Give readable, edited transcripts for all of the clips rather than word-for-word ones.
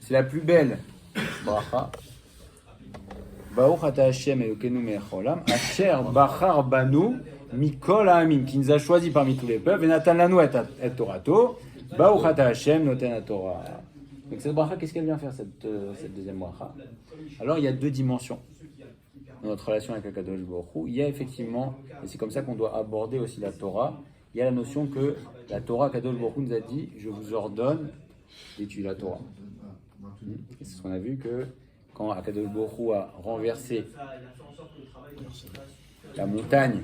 C'est la plus belle bracha. Baruch ata Hashem Elokeinu melech haolam, asher bachar banu mikol ha'amim, qui nous a choisi parmi tous les peuples, et natan lanu et torato, Baruch ata Hashem noten Torah. Donc cette bracha, qu'est-ce qu'elle vient faire, cette deuxième bracha? Alors il y a deux dimensions dans notre relation avec Akadosh Baruch Hu. Il y a effectivement, et c'est comme ça qu'on doit aborder aussi la Torah, il y a la notion que la Torah, Akadosh Baruch Hu nous a dit, je vous ordonne d'étudier la Torah. Et c'est ce qu'on a vu que quand Akadosh Baruch Hu a renversé la montagne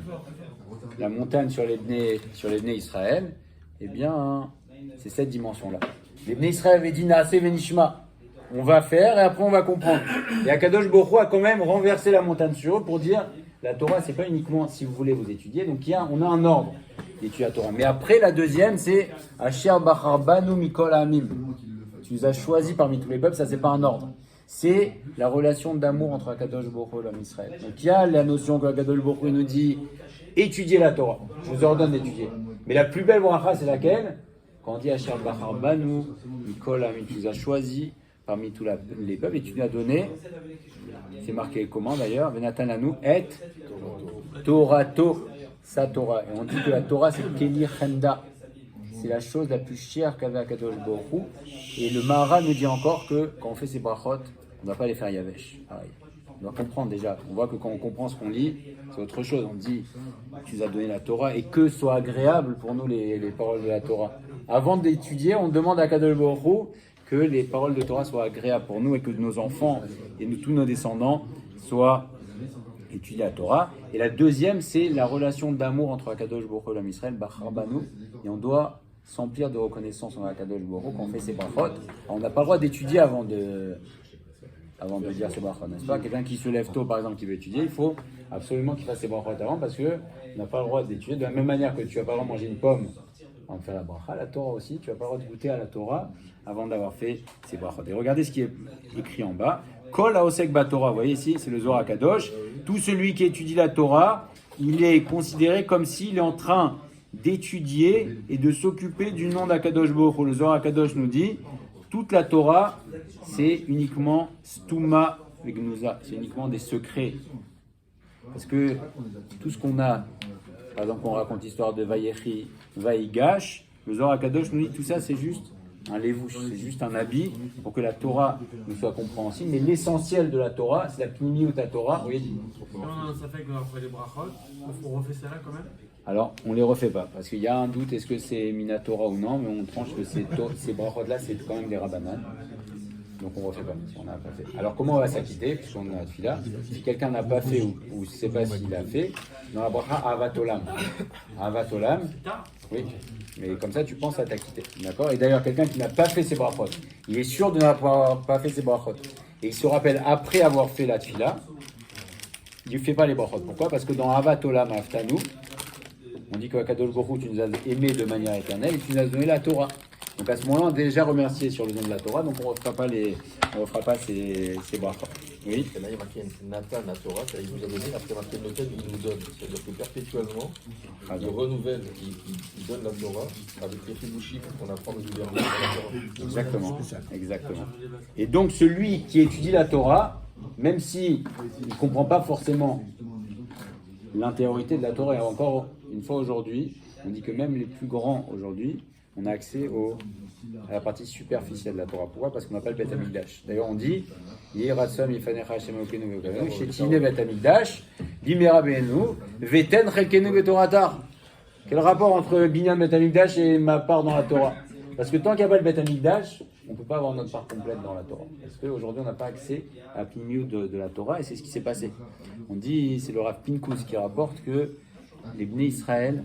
sur les Bnei Israël, eh bien, c'est cette dimension-là. Les Bnei Israël avaient dit Naase venishma, on va faire et après on va comprendre. Et Akadosh Baruch Hu a quand même renversé la montagne sur eux pour dire la Torah, c'est pas uniquement si vous voulez vous étudier, donc on a un ordre d'étudier la Torah. Mais après, la deuxième, c'est Asher Bachar Banu Mikol Ha'amim. Tu nous as choisi parmi tous les peuples, ça c'est pas un ordre. C'est la relation d'amour entre Akadosh Baruch Hu et l'homme Israël. Donc il y a la notion que Akadosh Baruch Hu nous dit étudiez la Torah. Je vous ordonne d'étudier. Mais la plus belle bracha, c'est laquelle? Quand on dit Asher Bachar Banu Mikol Ha'amim, tu nous as choisi parmi tous les peuples et tu nous as donné, c'est marqué comment d'ailleurs, Venatan lanu et Torato, sa Torah. Et on dit que la Torah c'est Keli Chenda. C'est la chose la plus chère qu'avait Akadosh Baruch Hu. Et le Mahara nous dit encore que quand on fait ces brachot, on ne doit pas les faire yavesh. Pareil. On doit comprendre déjà. On voit que quand on comprend ce qu'on lit, c'est autre chose. On dit, tu nous as donné la Torah et que soit agréable pour nous les paroles de la Torah. Avant d'étudier, on demande à Akadosh Baruch Hu que les paroles de Torah soient agréables pour nous et que nos enfants et tous nos descendants soient étudiés la Torah. Et la deuxième, c'est la relation d'amour entre Akadosh Baruch Hu et l'homme Israël, Bachar Banu. Et on doit s'emplir de reconnaissance en Akadosh Baruch Hu quand on fait ses brachot. On n'a pas le droit d'étudier avant de dire ses brachot, n'est-ce pas? Quelqu'un qui se lève tôt, par exemple, qui veut étudier, il faut absolument qu'il fasse ses brachot avant parce qu'on n'a pas le droit d'étudier. De la même manière que tu n'as pas le droit de manger une pomme avant de faire la bracha, la Torah aussi, tu n'as pas le droit de goûter à la Torah avant d'avoir fait ses brachot. Et regardez ce qui est écrit en bas. Kol haosek baTorah, vous voyez ici, c'est le Zohar Kadosh. Tout celui qui étudie la Torah, il est considéré comme s'il est en train d'étudier et de s'occuper du nom d'Akadosh Baruch Hu. Le Zohar Kadosh nous dit, toute la Torah, c'est uniquement Stuma Vegnuza, c'est uniquement des secrets. Parce que tout ce qu'on a, par exemple, on raconte l'histoire de Vayechi, Vaïgash, le Zohar Kadosh nous dit, tout ça c'est juste un lévouche, c'est juste un habit pour que la Torah nous soit compréhensible. Mais l'essentiel de la Torah, c'est la pnimi ou ta Torah. Oui. Ça fait qu'on a fait les brachot, on refait ça là quand même. Alors, on ne les refait pas, parce qu'il y a un doute, est-ce que c'est Minatora ou non, mais on tranche que ces brachot-là, c'est quand même des rabanan. Donc on ne refait pas, si on n'a pas fait. Alors comment on va s'acquitter, puisqu'on est à Tfila? Si quelqu'un n'a pas fait ou ne sait pas s'il a fait, dans la bracha Avatolam. Avatolam, oui, mais comme ça tu penses à t'acquitter, d'accord? Et d'ailleurs, quelqu'un qui n'a pas fait ses brachot, il est sûr de n'avoir pas fait ses brachot, et il se rappelle après avoir fait la Tfila, il ne fait pas les brachot. Pourquoi? Parce que dans Avatolam Aftanu, on dit que Akadosh Baruch Hu, tu nous as aimés de manière éternelle et tu nous as donné la Torah. Donc à ce moment-là, on a déjà remercié sur le nom de la Torah, donc on ne refera pas ces brachot. Oui. Et là, il y a marqué Nathan, la Torah, il nous a donné, après marqué Noten, il nous donne. C'est-à-dire que perpétuellement, il renouvelle, il donne la Torah avec les Hibushim qu'on apprend régulièrement dans la Torah. Exactement. Et donc celui qui étudie la Torah, même s'il ne comprend pas forcément l'intériorité de la Torah, et encore une fois aujourd'hui, on dit que même les plus grands aujourd'hui, on a accès à la partie superficielle de la Torah. Pourquoi? Parce qu'on n'a pas le Beth Amikdash. D'ailleurs, on dit Yiratzam Yifanecha Hashem Elokeinu V'Elokeinu Shetine Beth Amikdash Bimera Be'enu Veten Chelkenu B'Toratar. Quel rapport entre Binyan Beth Amikdash et ma part dans la Torah? Parce que tant qu'il n'y a pas le Beth Amikdash, on ne peut pas avoir notre part complète dans la Torah. Parce qu'aujourd'hui, on n'a pas accès à la pnimiut de la Torah et c'est ce qui s'est passé. On dit, c'est le Rav Pinkus qui rapporte que les Bnei Israël,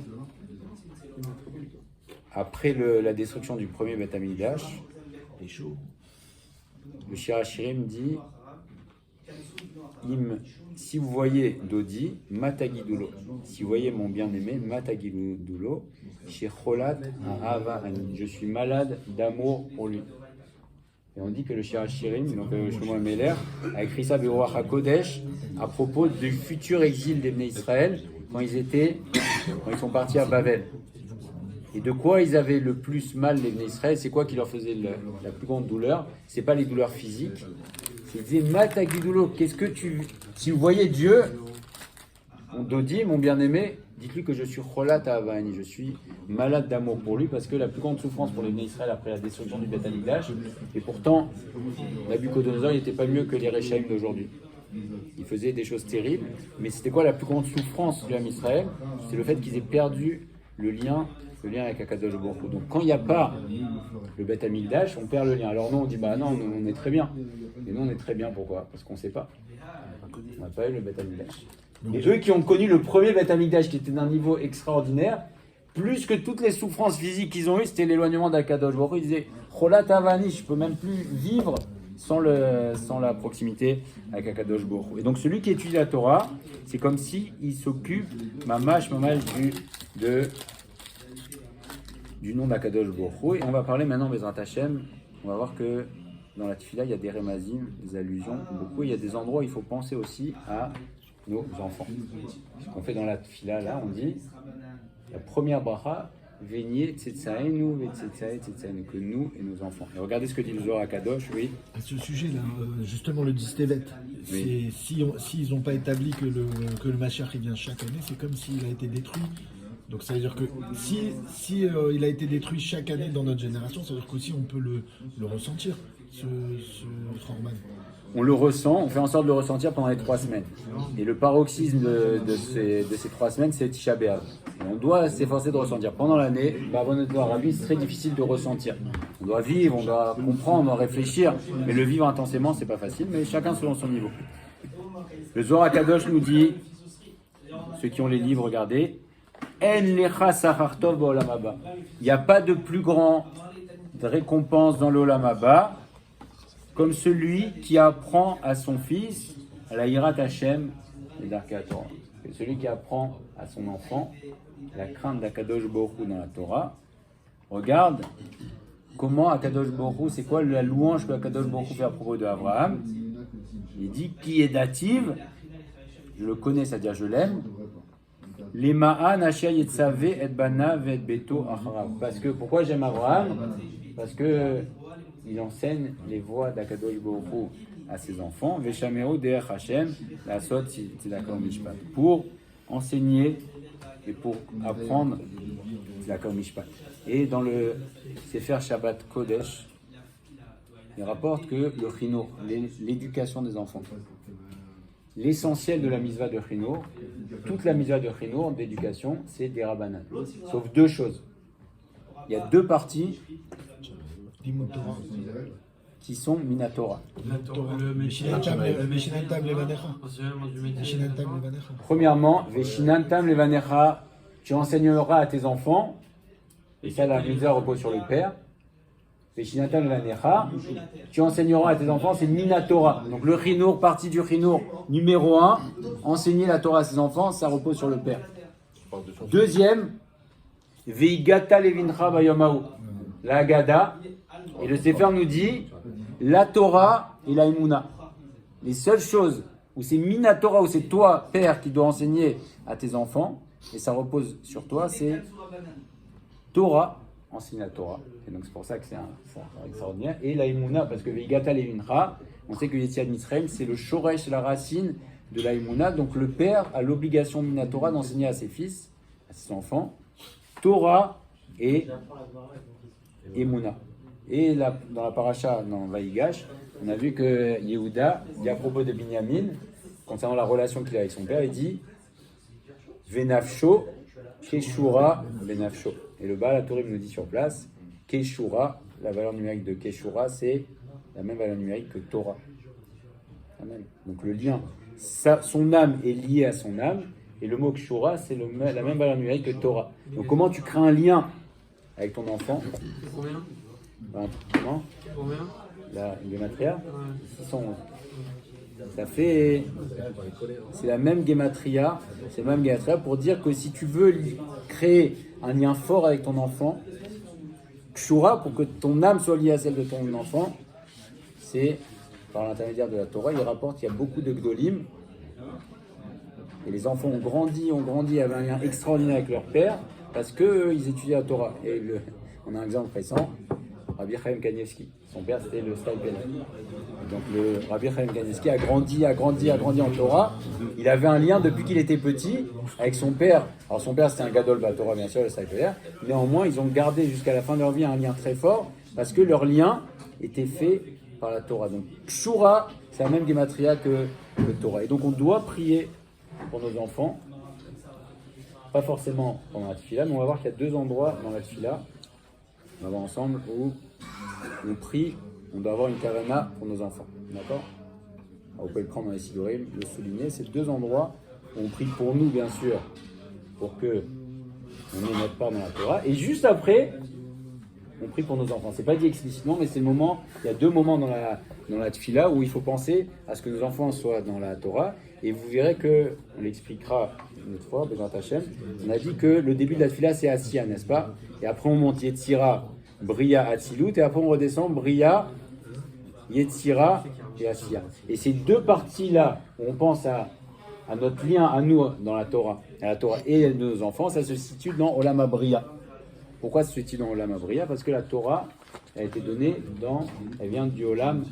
après la destruction du premier Beth Amikdash, le Shir HaShirim dit si vous voyez Dodi, Matagidulo. Si vous voyez mon bien-aimé, Matagidulo, Shecholat Ahava Ani. Je suis malade d'amour pour lui. Et on dit que le Shir HaShirim, donc Shlomo Meller, a écrit ça Beruach HaKodesh à propos du futur exil des Bnei Israël quand ils sont partis à Babel. Et de quoi ils avaient le plus mal, les Bnei Israël? C'est quoi qui leur faisait la plus grande douleur? C'est pas les douleurs physiques. Ils disaient, Matagidulo, qu'est-ce que tu... Si vous voyez Dieu, mon Dodi, mon bien-aimé, dites-lui que je suis Cholat Avani, je suis malade d'amour pour lui, parce que la plus grande souffrance pour les Bnei Israël après la destruction du Beth Amikdash, et pourtant, Nabucodonosor, il n'était pas mieux que les Réchaïm d'aujourd'hui. Il faisait des choses terribles, mais c'était quoi la plus grande souffrance du Ham Israël? C'est le fait qu'ils aient perdu le lien avec Akadosh Baruch Hu. Donc quand il n'y a pas le Beth Amikdash, on perd le lien. Alors nous on dit bah non, nous on est très bien. Et nous on est très bien, pourquoi? Parce qu'on ne sait pas. On n'a pas eu le Beth Amikdash. Et eux qui ont connu le premier Beth Amikdash qui était d'un niveau extraordinaire, plus que toutes les souffrances physiques qu'ils ont eues, c'était l'éloignement d'Akadosh Baruch Hu. Ils disaient Cholat Avani, je ne peux même plus vivre sans la proximité avec Akadosh Baruch Hu. Et donc celui qui étudie la Torah, c'est comme si il s'occupe mamash du nom d'Akadosh Baruch Hu. Et on va parler maintenant Bezrat Hashem. On va voir que dans la Tfila, il y a des rémazim, des allusions, beaucoup. Il y a des endroits où il faut penser aussi à nos enfants. Ce qu'on fait dans la Tfila, là, on dit la première bracha, Veignez tzetsaenu, tzetsaenu, que nous et nos enfants. Et regardez ce que dit le Zohar Akadosh, oui. À ce sujet-là, justement, le Distevet, oui. S'ils n'ont pas établi que le Mashiach il vient chaque année, c'est comme s'il a été détruit. Donc ça veut dire que si il a été détruit chaque année dans notre génération, ça veut dire qu'aussi on peut le ressentir, ce Chorban. On le ressent, on fait en sorte de le ressentir pendant les 3 semaines. Et le paroxysme de ces 3 semaines, c'est Tisha B'Av. Et on doit s'efforcer de ressentir. Pendant l'année, c'est très difficile de ressentir. On doit vivre, on doit comprendre, on doit réfléchir. Mais le vivre intensément, c'est pas facile, mais chacun selon son niveau. Le Zohar Akadosh nous dit, ceux qui ont les livres, regardez, il n'y a pas de plus grand récompense dans l'Olam Haba comme celui qui apprend à son fils la Hirat Hashem et Darkei Torah. C'est celui qui apprend à son enfant la crainte d'Akadosh Baruch Hu dans la Torah. Regarde comment Akadosh Baruch Hu, c'est quoi la louange que Akadosh Baruch Hu fait à propos d'Abraham. Il dit qui est dative, je le connais, c'est-à-dire je l'aime. Les ma'an asher yetzave et bana et beto acharav. Parce que pourquoi j'aime Abraham? Parce que il enseigne les voies d'Akadosh Baruch Hu à ses enfants. Veshamero derech Hashem la sot tzedakah mishpat. Pour enseigner et pour apprendre tzedakah mishpat. Et dans le Sefer Shabbat Kodesh, il rapporte que le chinour, l'éducation des enfants, l'essentiel de la mitzvah de chinour, toute la mitzvah de chinour, d'éducation, c'est des rabbanan. Sauf 2 choses. Il y a 2 parties qui sont minatora. Premièrement, Veshinantam levanecha, tu enseigneras à tes enfants, et ça la mitzvah repose sur le père. Veshinantam levanecha, tu enseigneras à tes enfants, c'est minatora. Donc le chinour, partie du chinour numéro 1, enseigner la Torah à ses enfants, ça repose sur le père. Deuxième, Veigata levincha bayamahu, la Haggadah. Et le Sefer nous dit la Torah et la Emouna. Les seules choses où c'est Minatora, où c'est toi, père, qui dois enseigner à tes enfants, et ça repose sur toi, c'est Torah, enseigne la Torah. Et donc c'est pour ça que c'est extraordinaire. Et la Emouna, parce que Veigata Levincha, on sait que Yetziat Mitzrayim, c'est le Shoresh, la racine de la Emouna. Donc le père a l'obligation Minatora d'enseigner à ses fils, à ses enfants, Torah et Emouna. Et là, dans la paracha, dans Vaïgash, on a vu que Yehuda dit à propos de Binyamin, concernant la relation qu'il a avec son père, il dit Venafsho, Keshura, Venafsho. Et le Baal HaTurim nous dit sur place, Keshura, la valeur numérique de Keshura, c'est la même valeur numérique que Torah. Donc le lien, son âme est liée à son âme, et le mot Keshura, c'est la même valeur numérique que Torah. Donc comment tu crées un lien avec ton enfant? Comment? La Gematria 611. Ça fait. C'est la même Gematria. C'est la même Gematria pour dire que si tu veux créer un lien fort avec ton enfant, Kshura, pour que ton âme soit liée à celle de ton enfant, c'est par l'intermédiaire de la Torah. Il rapporte qu'il y a beaucoup de Gdolim. Et les enfants ont grandi, avaient un lien extraordinaire avec leur père. parce qu'ils étudiaient la Torah. Et on a un exemple récent, Rabbi Chaim Kanievski. Son père, c'était le Stipler. Donc le Rabbi Chaim Kanievski a grandi en Torah. Il avait un lien depuis qu'il était petit avec son père. Alors son père, c'était un Gadol Torah, bien sûr, le Stipler. Néanmoins, ils ont gardé jusqu'à la fin de leur vie un lien très fort parce que leur lien était fait par la Torah. Donc Shura, c'est la même gématria que le Torah. Et donc on doit prier pour nos enfants. Pas forcément pendant la tefila, mais on va voir qu'il y a 2 endroits dans la tefila, on va voir ensemble, où on prie, on doit avoir une kavana pour nos enfants. D'accord? Alors, vous pouvez le prendre dans les sidorim, le souligner. C'est 2 endroits où on prie pour nous, bien sûr, pour que on ait notre part dans la Torah. Et juste après, on prie pour nos enfants. C'est pas dit explicitement, mais c'est le moment. Il y a 2 moments dans la tefila où il faut penser à ce que nos enfants soient dans la Torah. Et vous verrez que, on l'expliquera une autre fois, Bezrat Hashem, on a dit que le début de la tefila c'est Asiya, n'est-ce pas? Et après on monte Yetzira, Bria, Atzilut, et après on redescend Bria, Yetzira et Asiya. Et ces 2 parties-là, où on pense à notre lien à nous dans la Torah et à nos enfants, ça se situe dans Olam HaBria. Pourquoi ça se situe dans Olam HaBria? Parce que la Torah a été donnée elle vient du Olam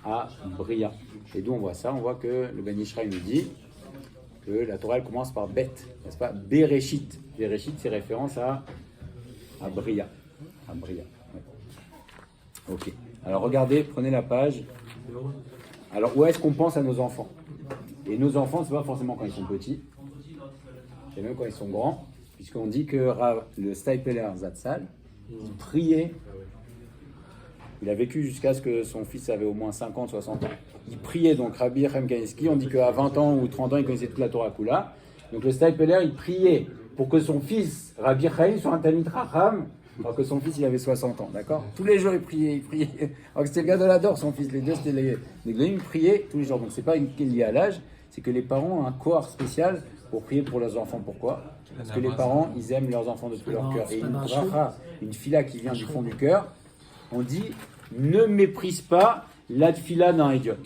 HaBria. Et d'où on voit ça? On voit que le Ben Ishraï nous dit que la Torah elle commence par Bet, n'est-ce pas? Bereshit. Bereshit, c'est référence à Bria. À Bria. Ouais. Ok. Alors regardez, prenez la page. Alors où est-ce qu'on pense à nos enfants? Et nos enfants, c'est pas forcément quand ils sont petits, et même quand ils sont grands, puisqu'on dit que le Stipler Zatzal, il priait. Il a vécu jusqu'à ce que son fils avait au moins 50, 60 ans. Il priait, donc Rabbi Chaim Kanievski, on dit qu'à 20 ans ou 30 ans, il connaissait toute la Torah Kula. Donc le Stipler, il priait pour que son fils, Rabbi Chaim, soit un Talmid Chacham, alors que son fils, il avait 60 ans, d'accord? Tous les jours, il priait. Alors que c'était le gars de l'adore, son fils. Les 2, c'était les Gléim, ils priaient tous les jours. Donc c'est pas lié à l'âge, c'est que les parents ont un corps spécial pour prier pour leurs enfants. Pourquoi? Parce que les parents, ils aiment leurs enfants de tout leur cœur. Et une bracha, une fila qui vient du fond du cœur, on dit, ne méprise pas la tfila d'un idiote.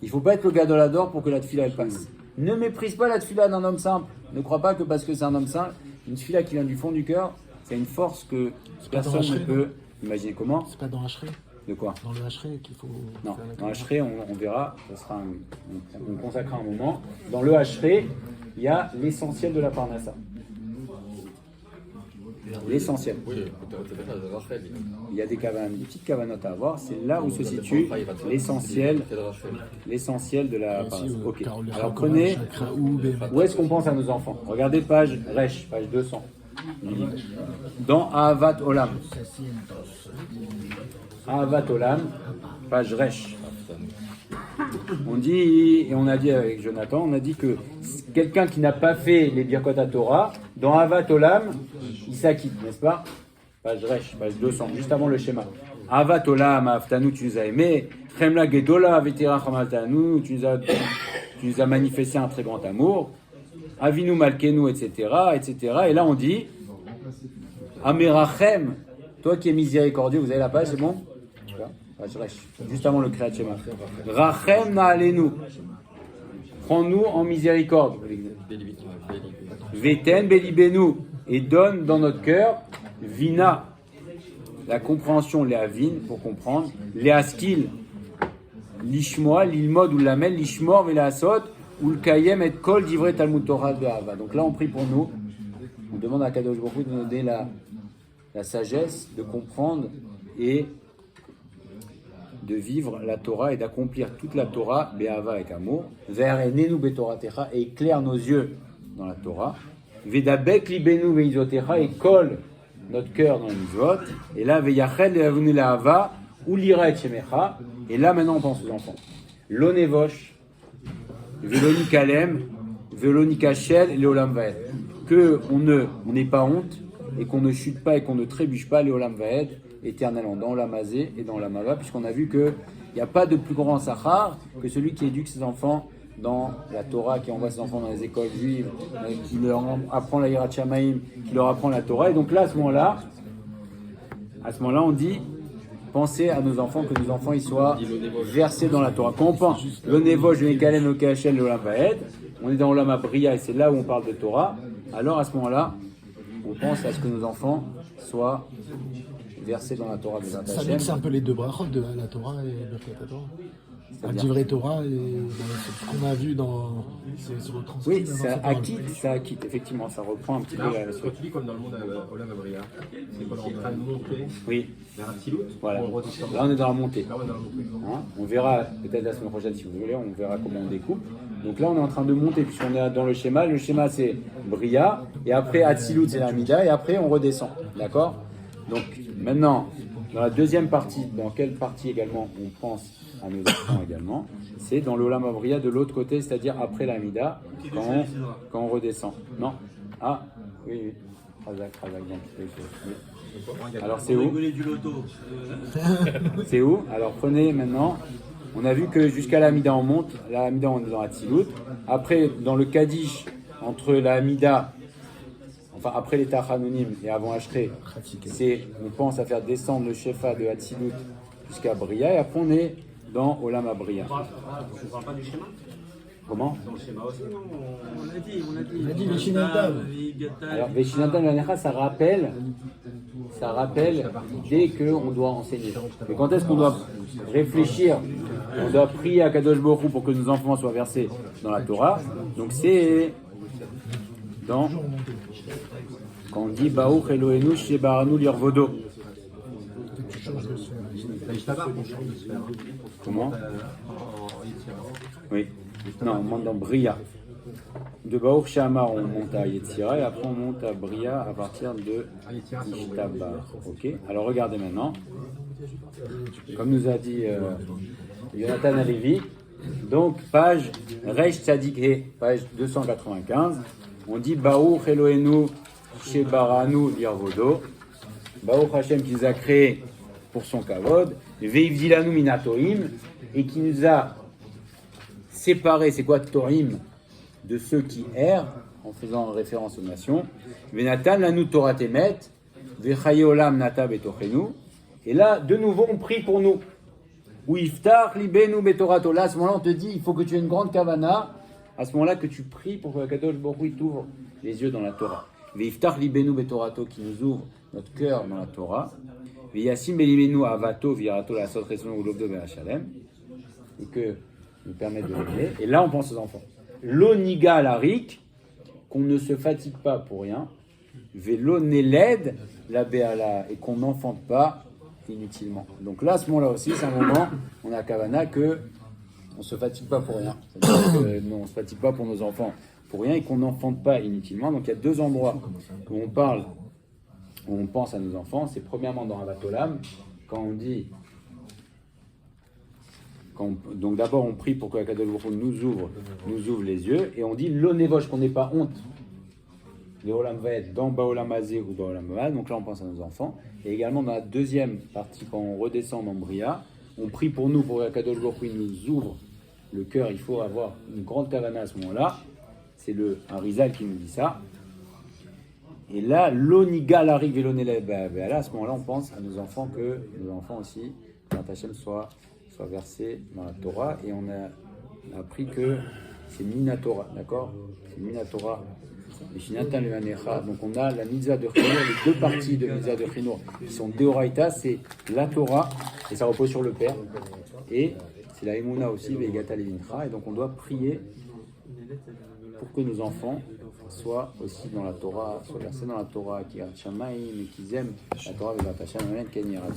Il ne faut pas être le gars de l'adore pour que la tfila elle passe. Ne méprise pas la tfila d'un homme simple. Ne crois pas que parce que c'est un homme simple, une tfila qui vient du fond du cœur, c'est une force que personne ne peut imaginer. Comment? C'est pas dans Hachré? De quoi? Dans le Hachré qu'il faut... Non, dans le Hachré, on verra, on consacrera un moment. Dans le Hachré, il y a l'essentiel de la Parnassa. L'essentiel. Oui, Il y a des petites cavanotes à avoir, c'est là où se situe l'essentiel de la Parnassa. Ok, alors prenez, où est-ce qu'on pense à nos enfants? Regardez page Resh, page 200. Dans Ahavat Olam. Ahavat Olam, page Resh. On dit, et on a dit avec Jonathan, on a dit que quelqu'un qui n'a pas fait les Birkot HaTorah, dans Ahavat Olam, il s'acquitte, n'est-ce pas? Page Resh, page 200, juste avant le schéma. Ahavat Olam, Aftanu, tu nous as aimés. Chemla Gedola, Vetira Chamaltanu, tu nous as manifesté un très grand amour. Avinu Malkenu, etc., etc. Et là on dit, Amerachem, toi qui es miséricordieux, vous avez la page, c'est bon? Juste avant le Kriyat Shema. Rachem na'alenu. Prends-nous en miséricorde. Veten belibenu. Et donne dans notre cœur, vina, la compréhension, les avin, pour comprendre, les askil, l'ishmoa, l'ilmod ou l'amel, l'ishmor, velasot, ou le kayem et kol divrei Talmud Torah be'ava. Donc là, on prie pour nous. On demande à Kadosh Baruch Hu de nous donner la sagesse de comprendre et de vivre la Torah et d'accomplir toute la Torah, be'ava avec amour, ve'arenenu be'toratecha, et éclaire nos yeux dans la Torah, ve'dabek libenu ve'izotecha, et colle notre cœur dans les mitzvot, et là ve'yachel le'avunu la'ava, ou l'ira et shemecha, et là maintenant on pense aux enfants. L'onevosh, ve'loni kalem, ve'loni kachel, le'olam va'ed. Que on n'ait pas honte, et qu'on ne chute pas et qu'on ne trébuche pas, le'olam va'ed, éternellement, dans l'Amazé et dans l'Amava, puisqu'on a vu qu'il n'y a pas de plus grand sachar que celui qui éduque ses enfants dans la Torah, qui envoie ses enfants dans les écoles juives, qui leur apprend la Yirat Shamaim, qui leur apprend la Torah. Et donc là, à ce moment-là, on dit, pensez à nos enfants, que nos enfants ils soient versés dans la Torah. Quand on pense, le Nevosh, le Nekalem, le Kachel, le Olam Vaed, on est dans l'Olam Bria et c'est là où on parle de Torah, alors à ce moment-là, on pense à ce que nos enfants soient versés dans la Torah des Ça Hashem. mixe un peu les deux brachot de la Torah et Birkat Torah. Un divrei Torah et ce qu'on a vu dans. C'est retranscrit. Oui, dans ça cette parole. acquitte, effectivement, ça reprend un petit peu la Quand tu dis comme dans le monde Olam Abria, c'est qu'on est en train de monter Oui, vers Atzilut, voilà. on redescend. Là, on est dans la montée. Là, on est dans le montée. Hein, on verra peut-être la semaine prochaine si vous voulez, on verra comment on découpe. Donc là on est en train de monter puisqu'on est dans le schéma. Le schéma c'est Bria et après Atzilut c'est la Mida et après on redescend. D'accord? Donc maintenant, dans la deuxième partie, dans quelle partie également on pense à nos enfants également? C'est dans l'Olam Abria de l'autre côté, c'est-à-dire après la Mida, quand on redescend. Non? Ah, oui, oui. Razak, donc, oui. Alors c'est où? C'est où? Alors prenez maintenant, on a vu que jusqu'à la Hamida on monte, la Hamida on est dans Atzilut. Après, dans le Kaddish, entre la Hamida, enfin après les Tachanonim et avant Ashrei, c'est, on pense à faire descendre le Shefa de Atzilut jusqu'à Bria, et après on est dans Olam Abria. On ne parle pas du schéma? Comment? Dans le schéma aussi, non? On l'a dit. On a dit Veshinatan. Alors, Veshinatan Lanecha, ça rappelle l'idée qu'on doit enseigner. Mais quand est-ce qu'on doit réfléchir? On doit prier à Kadosh Baruch Hu pour que nos enfants soient versés dans la Torah. Donc, c'est dans. Quand on dit Baruch Eloheinu Shebaranu Lirvodo. Comment? Oui. Non, on monte dans Bria. De Baruch Shama, on monte à Yetzira et après on monte à Bria à partir de Ishtabar. Ok. Alors regardez maintenant. Comme nous a dit Jonathan Alevi, donc page Reish Tzadik He, page 295. On dit Baruch Eloheinu Shebaranu Lirvodo. Baruch Hashem qui nous a créé pour son kavod. Veivdilanu Minatoim et qui nous a séparés, c'est quoi Torim, de ceux qui errent, en faisant référence aux nations. Venatan lanu Torah temet, vechaye olam nata betochenu. Et là, de nouveau, on prie pour nous. Ou iftach libenu betorato. Là, à ce moment-là, on te dit, il faut que tu aies une grande kavana. À ce moment-là, que tu pries pour que Kadosh Baruch Hu t'ouvre les yeux dans la Torah. Veiftach libenu betorato, qui nous ouvre notre cœur dans la Torah. Veyasim belimenu avato virato la sot resonu ulobdo be'ashalem. Et que nous permet de régler. Et là, on pense aux enfants. L'oniga larik, qu'on ne se fatigue pas pour rien. Vélo néled la béala, et qu'on n'enfante pas inutilement. Donc là, à ce moment-là aussi, c'est un moment, on a Kavana que on se fatigue pas pour rien. C'est-à-dire que non, on se fatigue pas pour nos enfants pour rien et qu'on n'enfante pas inutilement. Donc il y a deux endroits où on parle, où on pense à nos enfants. C'est premièrement dans Avatolam, quand on dit. Donc d'abord on prie pour que Kadosh Baruch Hu nous ouvre les yeux, et on dit l'onévoche, qu'on n'ait pas honte. Les Olam va être dans Baolam Hazé ou Baolam Baal, donc là on pense à nos enfants. Et également dans la deuxième partie, quand on redescend dans Bria, on prie pour nous, pour que Kadosh Baruch Hu nous ouvre le cœur. Il faut avoir une grande kavana à ce moment-là. C'est le Harizal qui nous dit ça. Et là, l'oniga l'arik velonele là, à ce moment-là on pense à nos enfants, que nos enfants aussi, quand Hachem soit versé dans la Torah, et on a appris que c'est Minatora, d'accord? C'est Minatora. Donc on a la mitzvah de Chinour, les deux parties de mitzvah de Chinour qui sont Deoraita, c'est la Torah, et ça repose sur le Père, et c'est la Emouna aussi, Vegata Levincha, et donc on doit prier pour que nos enfants soient aussi dans la Torah, soient versés dans la Torah, qui a Shamaïm, et qu'ils aiment la Torah, Vegat Hashem, Amen, Ken Yirat.